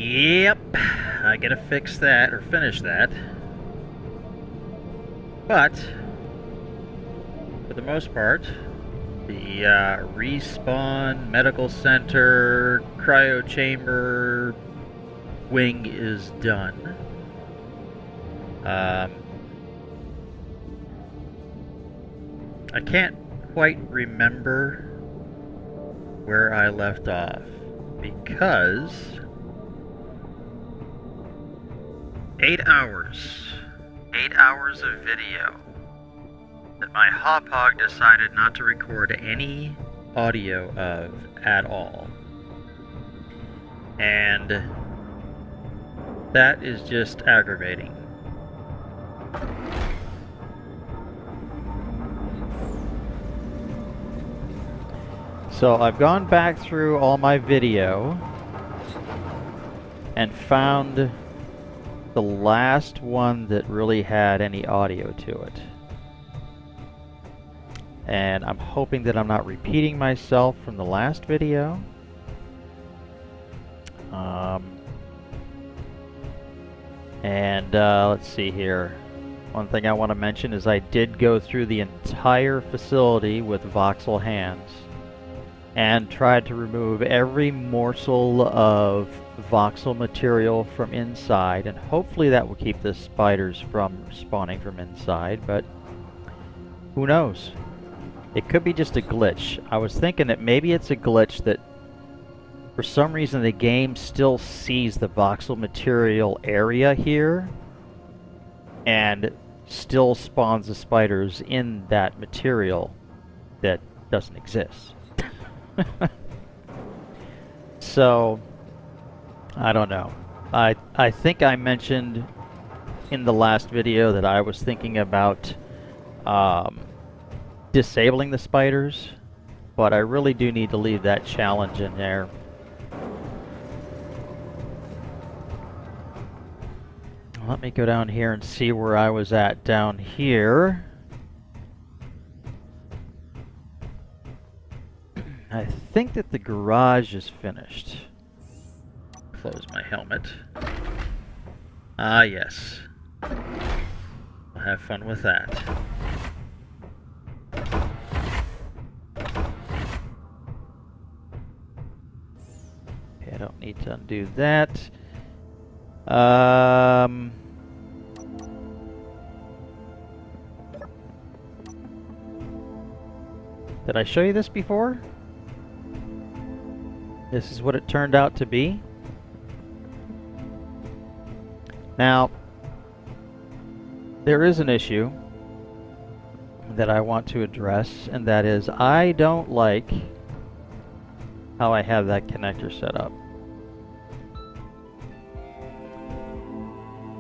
Yep, I gotta fix that, or finish that. But, for the most part, the respawn, medical center, cryo chamber wing is done. I can't quite remember where I left off because 8 hours of video that my hop-hog decided not to record any audio of at all. And that is just aggravating. So I've gone back through all my video and found the last one that really had any audio to it. And I'm hoping that I'm not repeating myself from the last video. Let's see here. One thing I want to mention is I did go through the entire facility with voxel hands and tried to remove every morsel of voxel material from inside, and hopefully that will keep the spiders from spawning from inside, but who knows? It could be just a glitch. I was thinking that maybe it's a glitch that for some reason the game still sees the voxel material area here and still spawns the spiders in that material that doesn't exist. So, I don't know. I think I mentioned in the last video that I was thinking about disabling the spiders, but I really do need to leave that challenge in there. Let me go down here and see where I was at down here. I think that the garage is finished. Close my helmet. Ah, yes. I'll have fun with that. Okay, I don't need to undo that. Did I show you this before? This is what it turned out to be. Now, there is an issue that I want to address, and that is I don't like how I have that connector set up.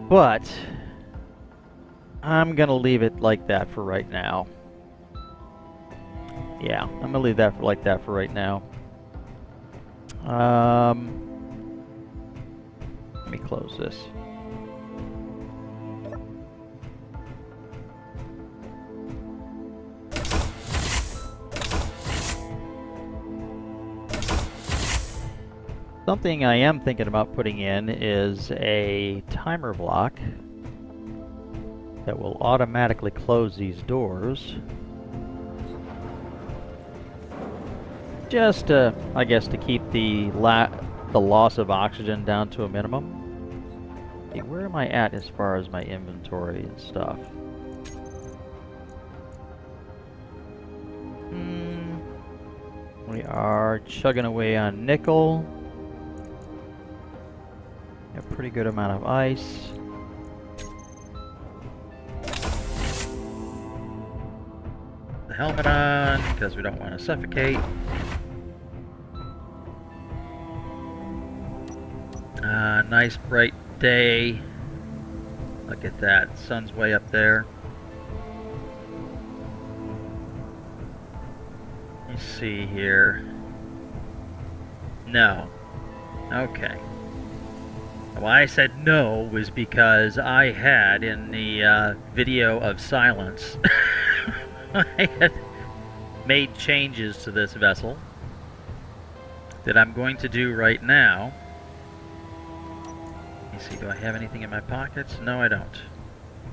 But I'm gonna leave it like that for right now. Yeah, I'm gonna leave that like that for right now. Let me close this. Something I am thinking about putting in is a timer block that will automatically close these doors. Just I guess to keep the loss of oxygen down to a minimum. Okay, where am I at as far as my inventory and stuff? We are chugging away on nickel. A pretty good amount of ice. The helmet on because we don't want to suffocate. Nice bright day. Look at that, sun's way up there. Let's see here. No. Okay. Why I said no was because I had in the video of silence, I had made changes to this vessel that I'm going to do right now. me see, do I have anything in my pockets? No, I don't.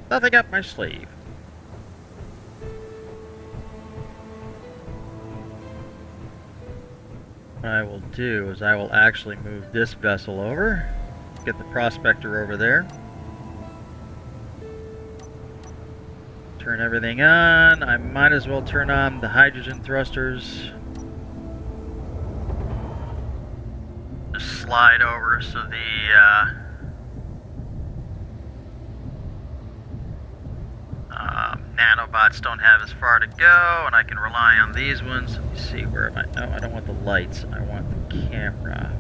Nothing up my sleeve. What I will do is I will actually move this vessel over, get the prospector over there, turn everything on. I might as well turn on the hydrogen thrusters. Just slide over so the nanobots don't have as far to go, and I can rely on these ones. Let me see, where am I? No, I don't want the lights. I want the camera.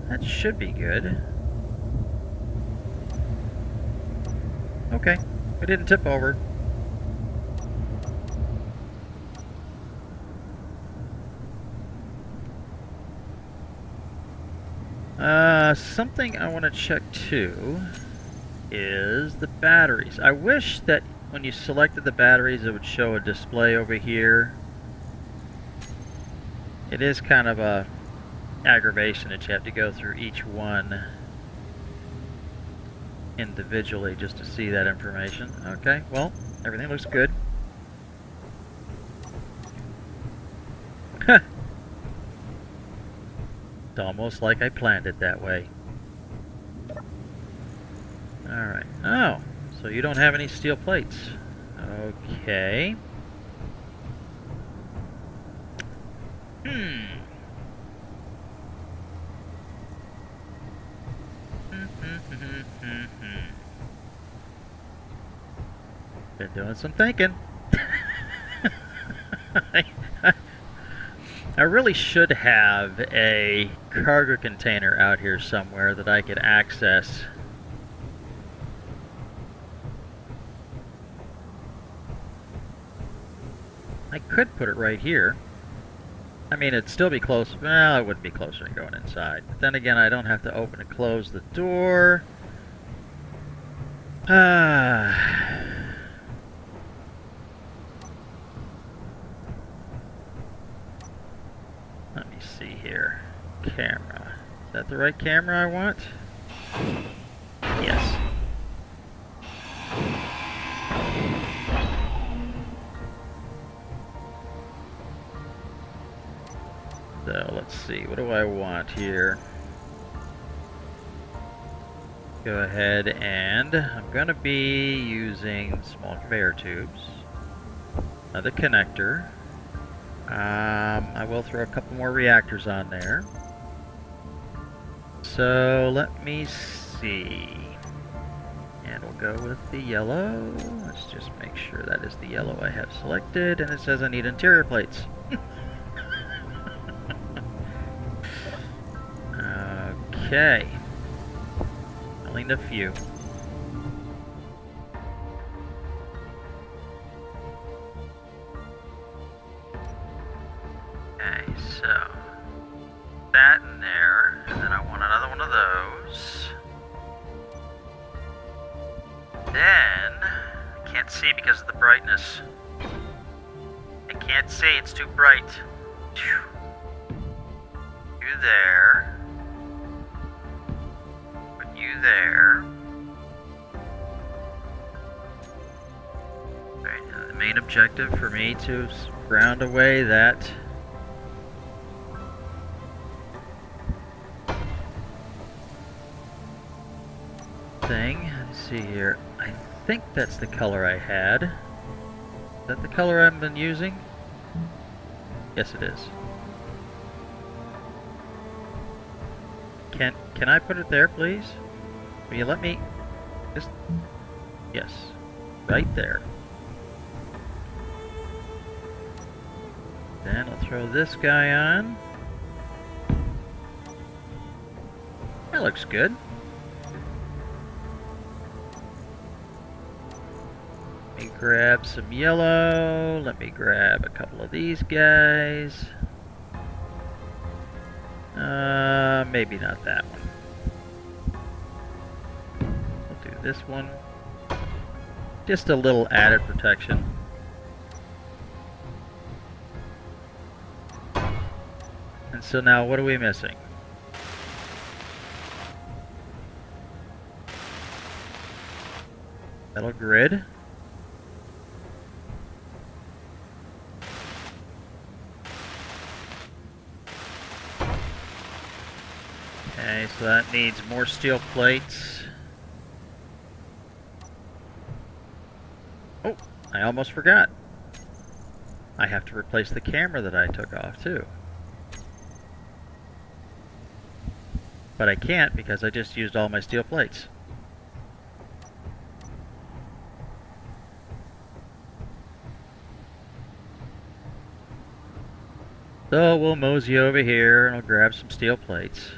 That should be good. Okay, we didn't tip over. Something I want to check too is the batteries. I wish that when you selected the batteries it would show a display over here. It is kind of a aggravation that you have to go through each one individually just to see that information. Okay, well, everything looks good. It's almost like I planned it that way. Alright. Oh, so you don't have any steel plates. Okay. Been doing some thinking. I really should have a cargo container out here somewhere that I could access. I could put it right here. I mean, it'd still be close. Well, it wouldn't be closer than going inside. But then again, I don't have to open and close the door. Let me see here. Camera. Is that the right camera I want? Yes. So let's see, what do I want here? Go ahead and I'm going to be using small conveyor tubes, another connector. I will throw a couple more reactors on there. So let me see. And we'll go with the yellow. Let's just make sure that is the yellow I have selected. And it says I need interior plates. Okay. Only a few. Okay, so that in there, and then I want another one of those. Then I can't see because of the brightness. I can't see, it's too bright. You there. You there. Alright, the main objective for me to ground away that thing. Let's see here. I think that's the color I had. Is that the color I've been using? Yes, it is. Can I put it there, please? Will you let me just... Yes. Right there. Then I'll throw this guy on. That looks good. Let me grab some yellow. Let me grab a couple of these guys. Maybe not that one. We'll do this one. Just a little added protection. so now what are we missing? Metal grid. Okay, so that needs more steel plates. Oh, I almost forgot. I have to replace the camera that I took off too. But I can't because I just used all my steel plates. So we'll mosey over here and I'll grab some steel plates.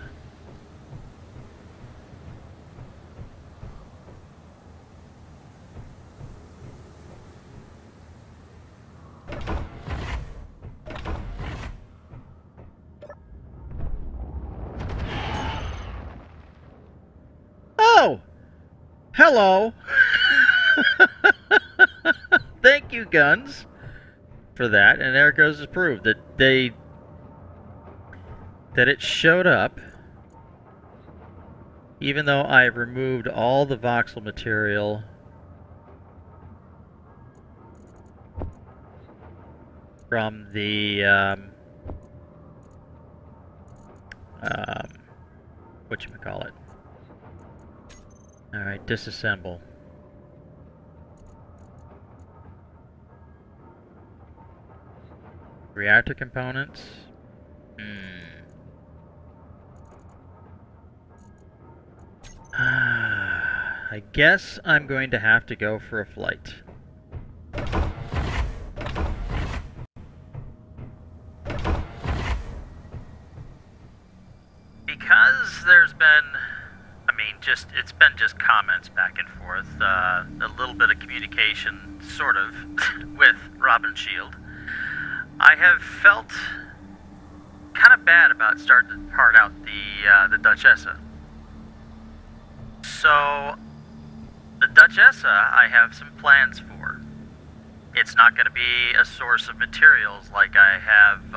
Oh! Hello! Thank you, guns, for that. And there goes the proof that it showed up, even though I've removed all the voxel material from the whatchamacallit. Alright, disassemble. Reactor components. I guess I'm going to have to go for a flight. Because there's been, it's been just comments back and forth, a little bit of communication, sort of, with Robin Shield. I have felt kind of bad about starting to part out the Duchessa. So, the Duchessa, I have some plans for. It's not going to be a source of materials like I have,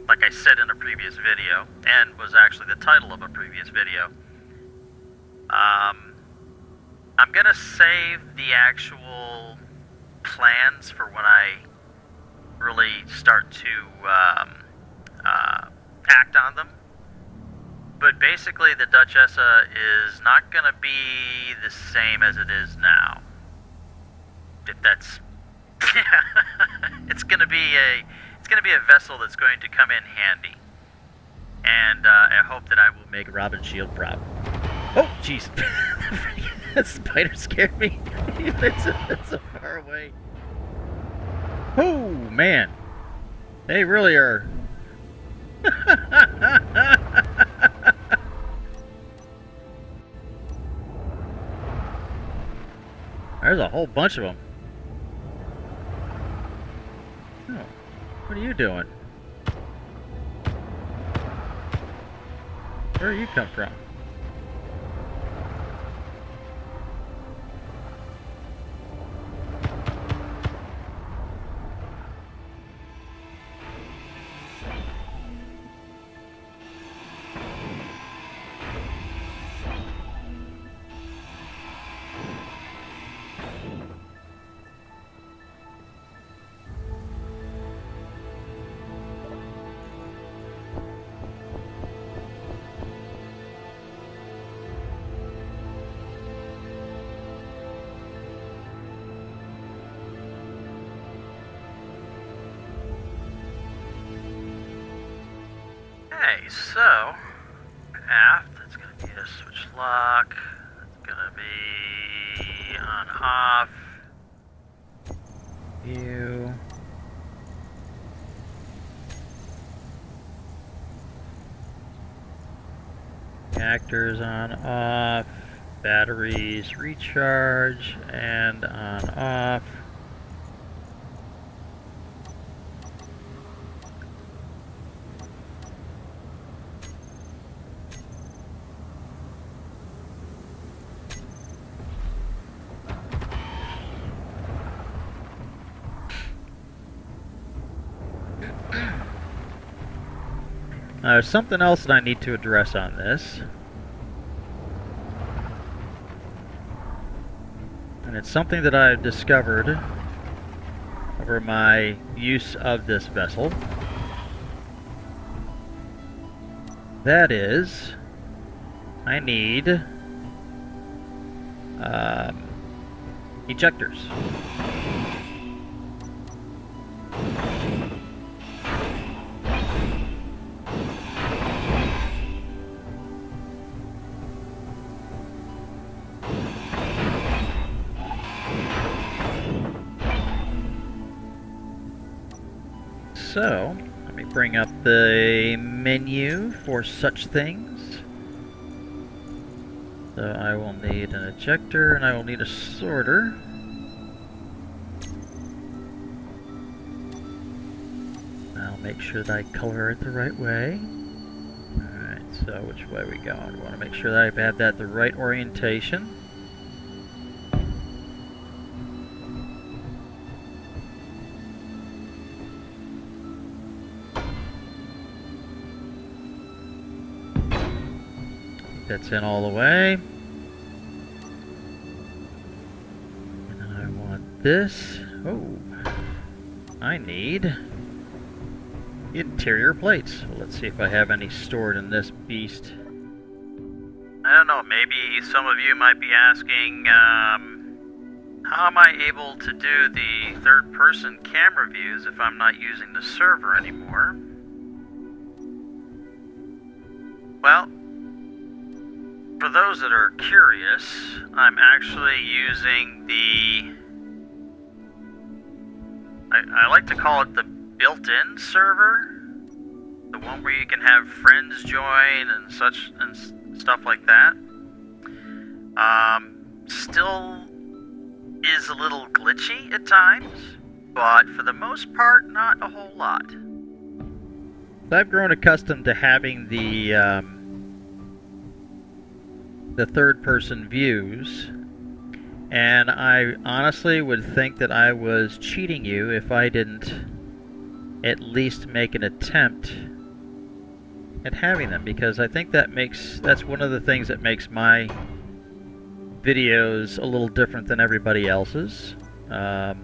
like I said in a previous video, and was actually the title of a previous video. I'm going to save the actual plans for when I really start to act on them. But basically, the Duchessa is not going to be the same as it is now. If that's, it's going to be a vessel that's going to come in handy, and I hope that I will make Robin Shield proud. Oh, jeez, that spider scared me. it's so far away. Oh man, they really are. There's a whole bunch of them. Oh, what are you doing? Where do you come from? Okay, so aft, that's going to be a switch lock. That's going to be on off. View. Reactors on off. Batteries recharge and on off. There's something else that I need to address on this. And it's something that I've discovered over my use of this vessel. That is, I need ejectors. So, let me bring up the menu for such things. So I will need an ejector and I will need a sorter. I'll make sure that I color it the right way. Alright, so which way are we going? I want to make sure that I have that the right orientation. That's in all the way. And I want this. Oh, I need interior plates. Well, let's see if I have any stored in this beast. I don't know, maybe some of you might be asking, how am I able to do the third-person camera views if I'm not using the server anymore? Well, for those that are curious, I'm actually using the... I like to call it the built-in server. The one where you can have friends join and such and stuff like that. Still is a little glitchy at times, but for the most part, not a whole lot. I've grown accustomed to having the third-person views, and I honestly would think that I was cheating you if I didn't at least make an attempt at having them, because I think that's one of the things that makes my videos a little different than everybody else's. I'm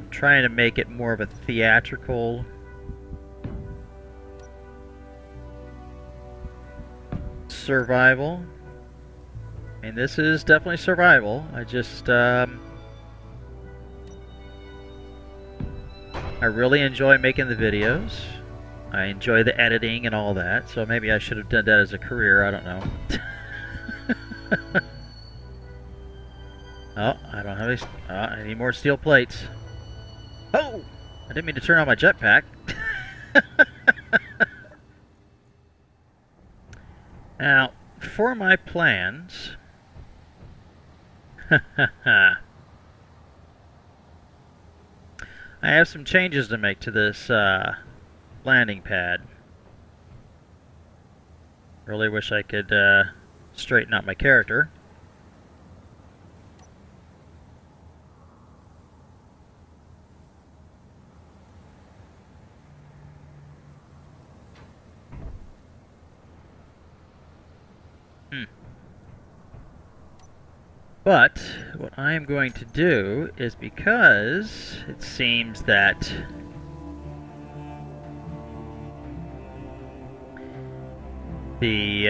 trying to make it more of a theatrical survival. I mean, this is definitely survival. I just, I really enjoy making the videos. I enjoy the editing and all that, so maybe I should have done that as a career, I don't know. Oh, I don't have any, I need more steel plates. Oh! I didn't mean to turn on my jetpack. Now, for my plans... I have some changes to make to this landing pad. Really wish I could straighten out my character. But what I am going to do is, because it seems that the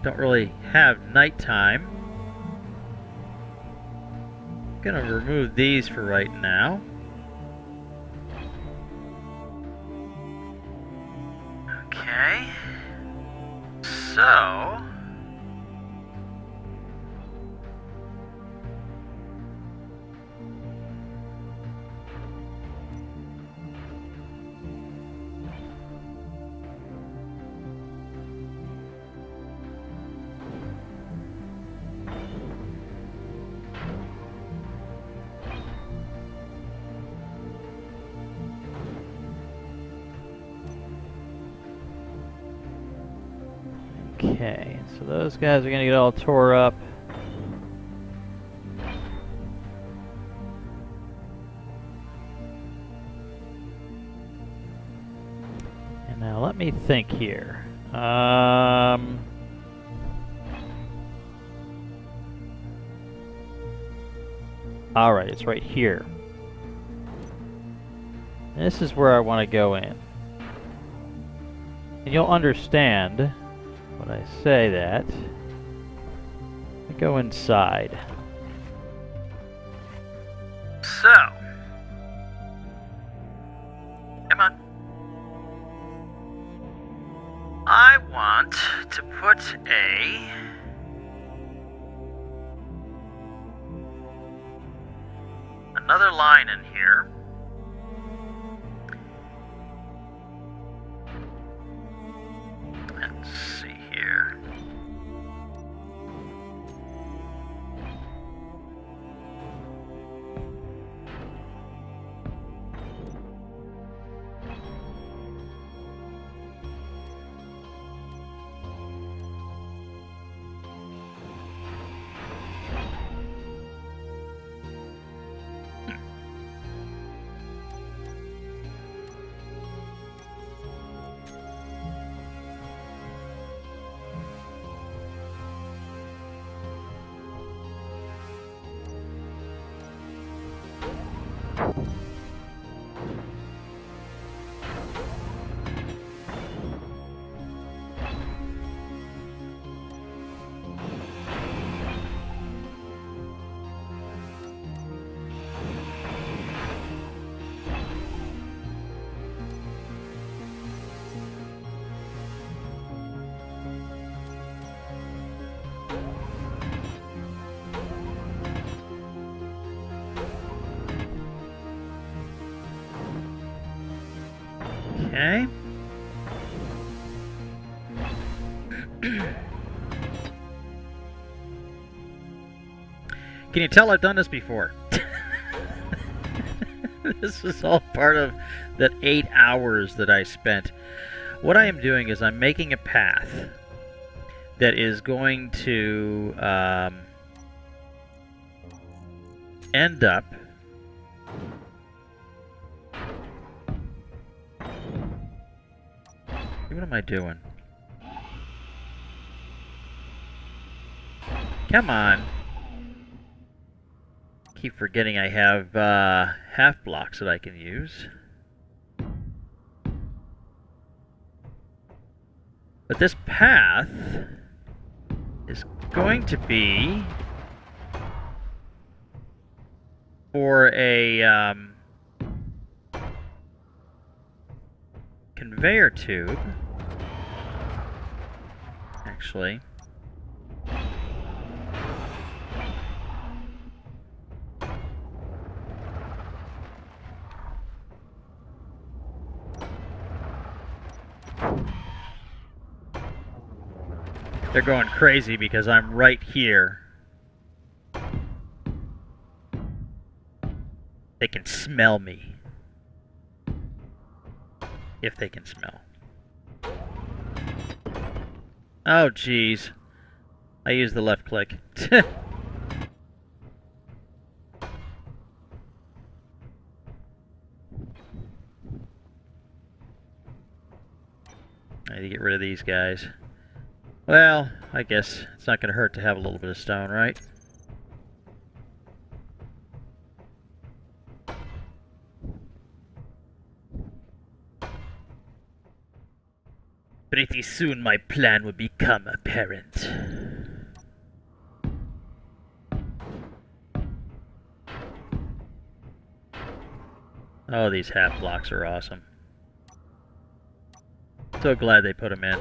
don't really have nighttime, I'm gonna remove these for right now. Okay, so okay, so those guys are gonna get all tore up. And let me think here. Alright, it's right here. This is where I want to go in. And you'll understand when I say that. I go inside. So. Come on. I want to put another line in here. Let's see here. Okay. Can you tell I've done this before? This is all part of that 8 hours that I spent. What I am doing is I'm making a path that is going to end up what am I doing? Come on. Keep forgetting I have half blocks that I can use. But this path is going to be for a conveyor tube. Actually, they're going crazy because I'm right here. They can smell me. If they can smell. Oh, jeez. I used the left click. I need to get rid of these guys. Well, I guess it's not going to hurt to have a little bit of stone, right? Pretty soon my plan will become apparent. Oh, these half blocks are awesome. So glad they put them in.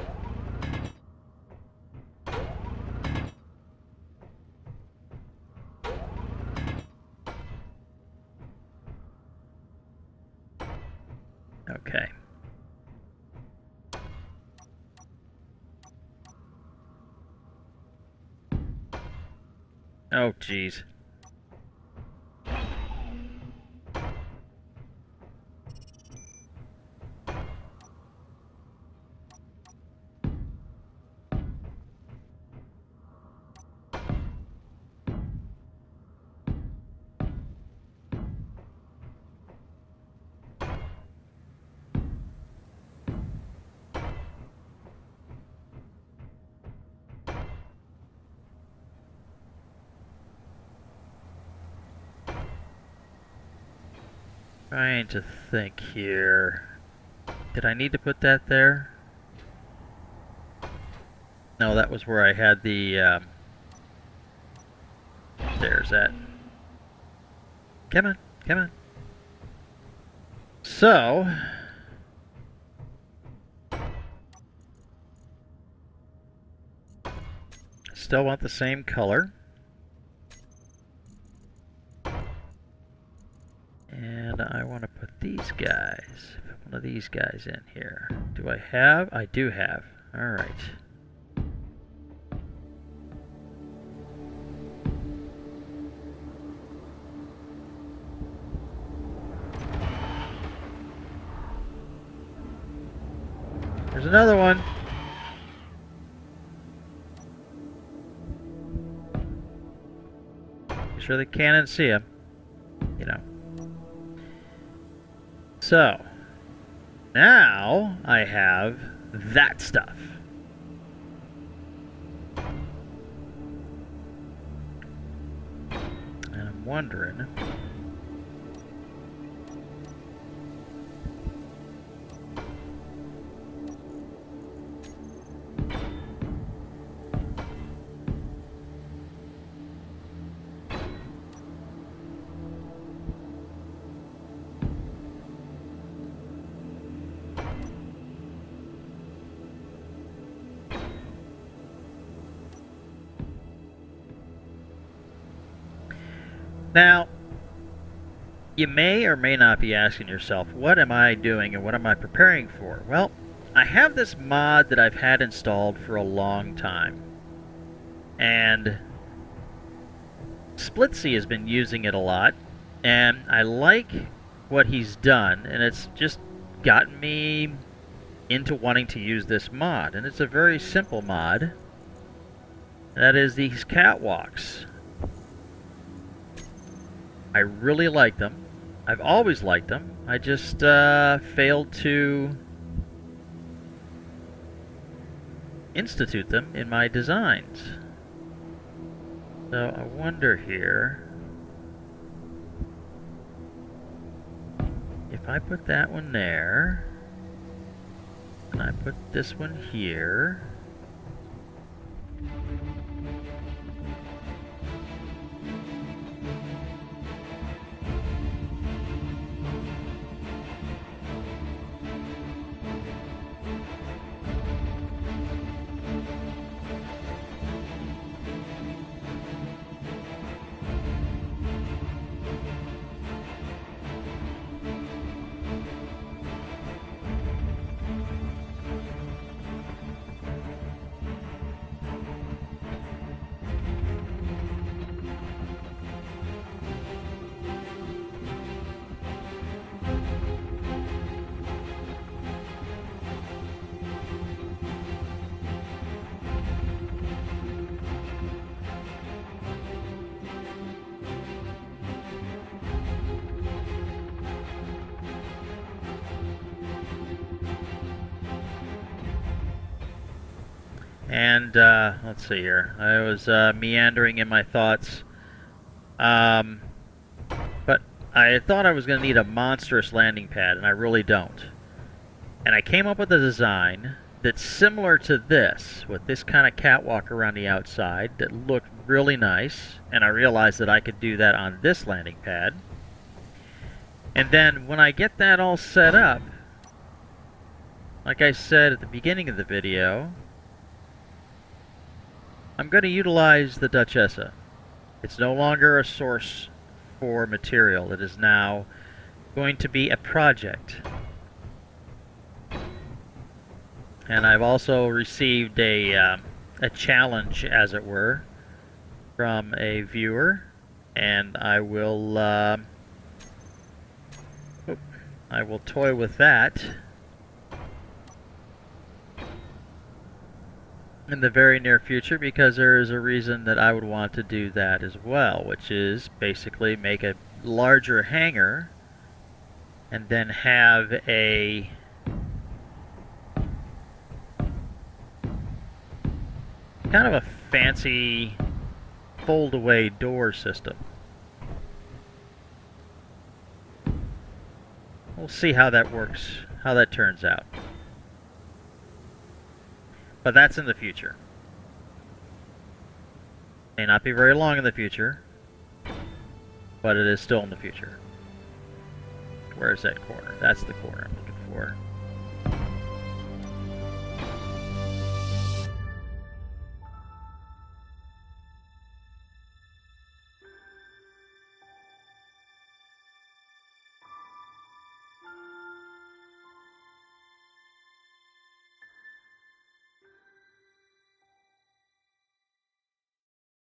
Okay. Oh, jeez. Trying to think here. Did I need to put that there? No, that was where I had the, there's that. Come on, come on. So, still want the same color. And I want to put these guys, one of these guys in here. Do I have? I do have. All right. There's another one. Make sure the cannons see him. You know. So, now I have that stuff. And I'm wondering... Now, you may or may not be asking yourself, what am I doing and what am I preparing for? Well, I have this mod that I've had installed for a long time. And Splitsy has been using it a lot. And I like what he's done. And it's just gotten me into wanting to use this mod. And it's a very simple mod. That is these catwalks. I really like them. I've always liked them. I just failed to institute them in my designs. So I wonder here if I put that one there and I put this one here. And, let's see here. I was meandering in my thoughts. But I thought I was going to need a monstrous landing pad, and I really don't. And I came up with a design that's similar to this, with this kind of catwalk around the outside that looked really nice. And I realized that I could do that on this landing pad. And then when I get that all set up, like I said at the beginning of the video, I'm going to utilize the Duchessa. It's no longer a source for material. It is now going to be a project. And I've also received a challenge, as it were, from a viewer, and I will toy with that in the very near future, because there is a reason that I would want to do that as well, which is basically make a larger hangar and then have a kind of a fancy fold-away door system. We'll see how that works, how that turns out. But that's in the future. May not be very long in the future, but it is still in the future. Where is that corner? That's the corner I'm looking for.